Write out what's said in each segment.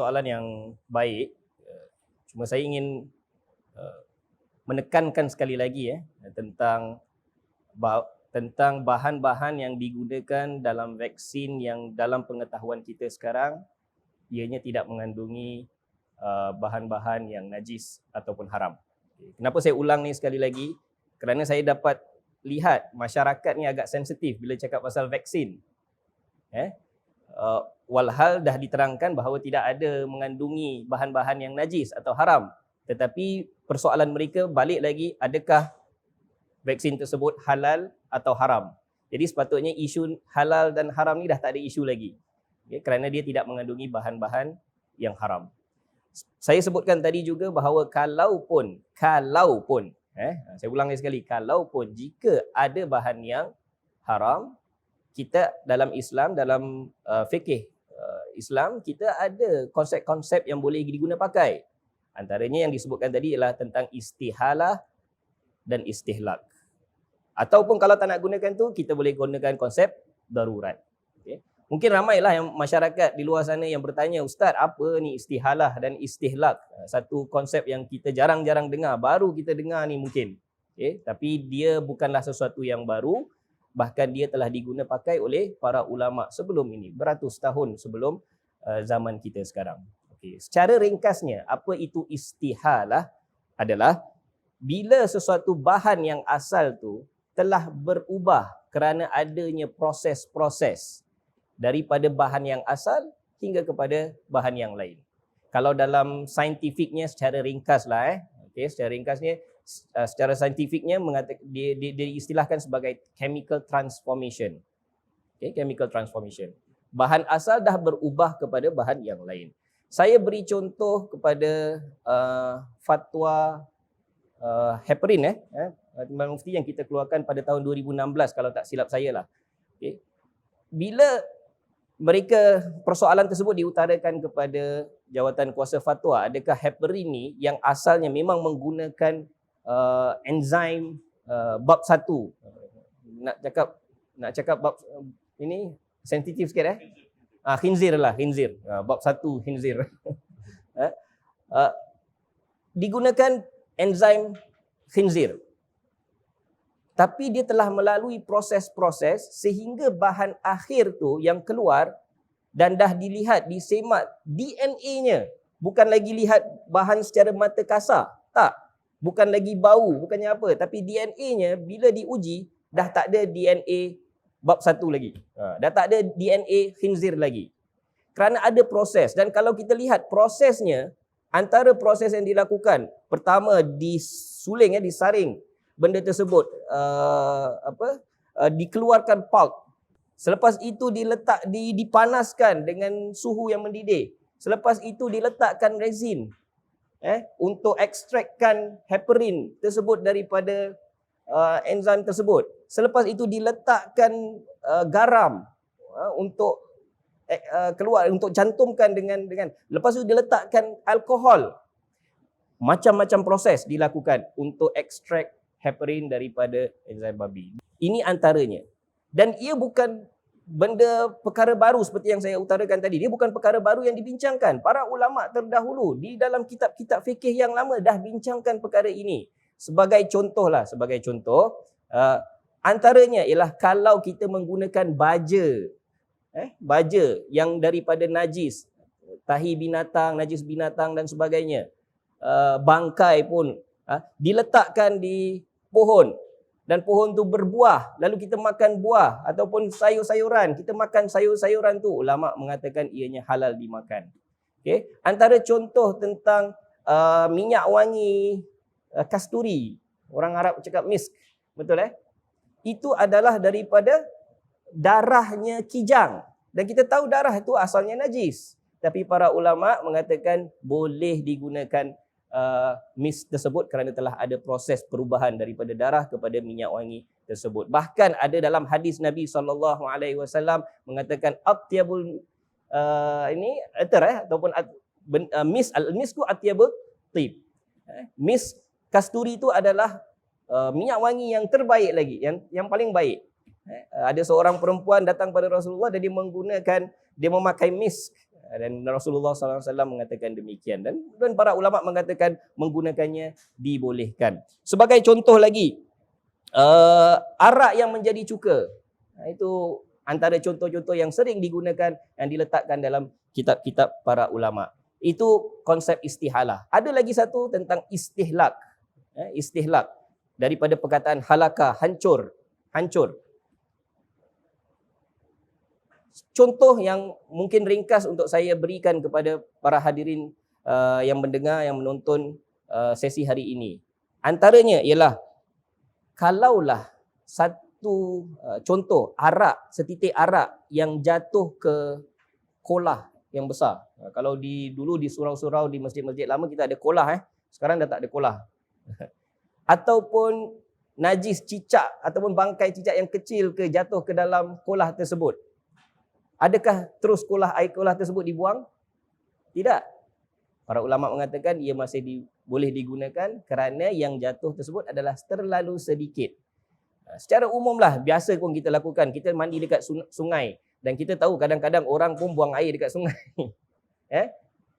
soalan yang baik. Cuma saya ingin menekankan sekali lagi tentang bahan-bahan yang digunakan dalam vaksin yang dalam pengetahuan kita sekarang ianya tidak mengandungi bahan-bahan yang najis ataupun haram. Kenapa saya ulang ni sekali lagi? Kerana saya dapat lihat masyarakat ni agak sensitif bila cakap pasal vaksin. Walhal dah diterangkan bahawa tidak ada mengandungi bahan-bahan yang najis atau haram. Tetapi persoalan mereka balik lagi, adakah vaksin tersebut halal atau haram? Jadi sepatutnya isu halal dan haram ni dah tak ada isu lagi. Kerana dia tidak mengandungi bahan-bahan yang haram. Saya sebutkan tadi juga bahawa kalaupun saya ulang lagi sekali, kalaupun jika ada bahan yang haram, kita dalam Islam, dalam fikih Islam, kita ada konsep-konsep yang boleh diguna pakai. Antaranya yang disebutkan tadi ialah tentang istihalah dan istihlak. Ataupun kalau tak nak gunakan tu, kita boleh gunakan konsep darurat. Okay. Mungkin ramailah yang masyarakat di luar sana yang bertanya, Ustaz, apa ni istihalah dan istihlak? Satu konsep yang kita jarang-jarang dengar, baru kita dengar ni mungkin. Okay. Tapi dia bukanlah sesuatu yang baru, bahkan dia telah diguna pakai oleh para ulama sebelum ini, beratus tahun sebelum zaman kita sekarang. Okay. Secara ringkasnya, apa itu istihalah adalah bila sesuatu bahan yang asal tu telah berubah kerana adanya proses-proses daripada bahan yang asal hingga kepada bahan yang lain. Kalau dalam saintifiknya secara ringkaslah, secara ringkasnya, secara saintifiknya dia diistilahkan sebagai chemical transformation. Chemical transformation. Bahan asal dah berubah kepada bahan yang lain. Saya beri contoh kepada fatwa heparin Timbalan Mufti yang kita keluarkan pada tahun 2016 kalau tak silap saya lah. Bila mereka persoalan tersebut diutarakan kepada jawatan kuasa fatwa, adakah heparin ni yang asalnya memang menggunakan enzim bab 1. Nak cakap bab ini sensitif sikit khinzir lah, khinzir. Bab 1 khinzir. Digunakan enzim khinzir. Tapi dia telah melalui proses-proses sehingga bahan akhir tu yang keluar dan dah dilihat, disemat DNA-nya. Bukan lagi lihat bahan secara mata kasar. Tak. Bukan lagi bau, bukannya apa. Tapi DNA-nya bila diuji, dah tak ada DNA bab 1 lagi. Dah tak ada DNA khinzir lagi. Kerana ada proses. Dan kalau kita lihat prosesnya, antara proses yang dilakukan, pertama disuling, disaring benda tersebut, dikeluarkan pulp. Selepas itu dipanaskan dengan suhu yang mendidih. Selepas itu diletakkan resin untuk ekstrakkan heparin tersebut daripada enzim tersebut. Selepas itu diletakkan garam untuk keluar, untuk cantumkan dengan lepas itu diletakkan alkohol. Macam-macam proses dilakukan untuk ekstrak heparin daripada enzim babi. Ini antaranya. Dan ia bukan benda perkara baru seperti yang saya utarakan tadi. Dia bukan perkara baru yang dibincangkan. Para ulama terdahulu di dalam kitab-kitab fikih yang lama dah bincangkan perkara ini. Sebagai contoh, antaranya ialah kalau kita menggunakan baja yang daripada najis, tahi binatang, najis binatang dan sebagainya, bangkai pun diletakkan di pohon dan pohon tu berbuah, lalu kita makan buah ataupun sayur-sayuran, kita makan sayur-sayuran tu, ulama mengatakan ianya halal dimakan. Okey, antara contoh tentang minyak wangi kasturi, orang Arab cakap misk, betul itu adalah daripada darahnya kijang. Dan kita tahu darah itu asalnya najis. Tapi para ulama mengatakan boleh digunakan misk tersebut kerana telah ada proses perubahan daripada darah kepada minyak wangi tersebut. Bahkan ada dalam hadis Nabi SAW mengatakan atyabul ataupun misk, al-misku atyabul tib. Misk kasturi itu adalah minyak wangi yang terbaik lagi, yang paling baik. Ada seorang perempuan datang pada Rasulullah dan dia memakai misk. Dan Rasulullah SAW mengatakan demikian. Dan para ulama mengatakan menggunakannya dibolehkan. Sebagai contoh lagi, arak yang menjadi cuka. Itu antara contoh-contoh yang sering digunakan, yang diletakkan dalam kitab-kitab para ulama. Itu konsep istihalah. Ada lagi satu tentang istihlak. Istihlak. Daripada perkataan halaka, hancur. Contoh yang mungkin ringkas untuk saya berikan kepada para hadirin yang mendengar, yang menonton sesi hari ini. Antaranya ialah, kalaulah satu contoh arak, setitik arak yang jatuh ke kolah yang besar. Kalau dulu di surau-surau, di masjid-masjid lama kita ada kolah, sekarang dah tak ada kolah. Ataupun najis cicak ataupun bangkai cicak yang kecil jatuh ke dalam kolah tersebut. Adakah terus air kolah tersebut dibuang? Tidak. Para ulama mengatakan ia masih boleh digunakan kerana yang jatuh tersebut adalah terlalu sedikit. Secara umumlah, biasa pun kita lakukan. Kita mandi dekat sungai dan kita tahu kadang-kadang orang pun buang air dekat sungai.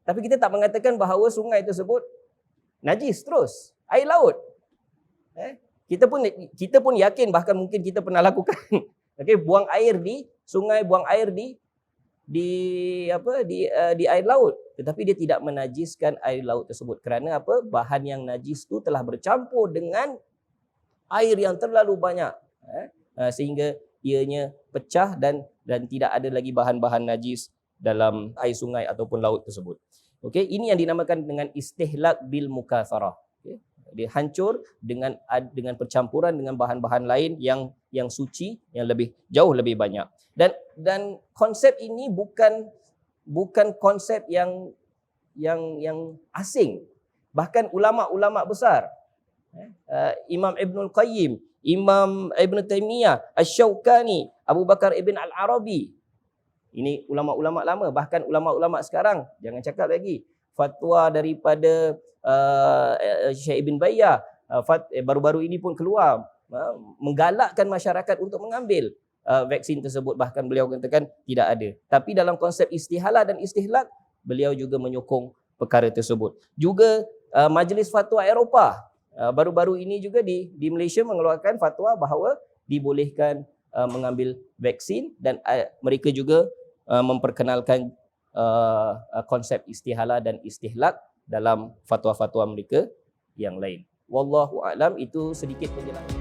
Tapi kita tak mengatakan bahawa sungai tersebut najis terus. Air laut. Kita pun yakin, bahkan mungkin kita pernah lakukan. Buang air di sungai, buang air di air laut, tetapi dia tidak menajiskan air laut tersebut. Kerana apa? Bahan yang najis itu telah bercampur dengan air yang terlalu banyak, sehingga ianya pecah dan tidak ada lagi bahan-bahan najis dalam air sungai ataupun laut tersebut. Okey, ini yang dinamakan dengan istihlak bil mukatsarah. Dia hancur dengan percampuran dengan bahan-bahan lain yang suci, yang jauh lebih banyak. Dan konsep ini bukan konsep yang asing. Bahkan ulama-ulama besar, Imam Ibnul Qayyim, Imam Ibn Taymiyah, Asy-Syaukani, Abu Bakar Ibn Al-Arabi. Ini ulama-ulama lama, bahkan ulama-ulama sekarang, jangan cakap lagi. Fatwa daripada Syekh Ibn Bayyah baru-baru ini pun keluar, menggalakkan masyarakat untuk mengambil vaksin tersebut. Bahkan beliau katakan tidak ada. Tapi dalam konsep istihalah dan istihlak, beliau juga menyokong perkara tersebut. Juga Majlis Fatwa Eropah baru-baru ini juga di Malaysia mengeluarkan fatwa bahawa dibolehkan mengambil vaksin, dan mereka juga memperkenalkan konsep istihalah dan istihlak dalam fatwa-fatwa mereka yang lain. Wallahu a'lam, itu sedikit penjelasan.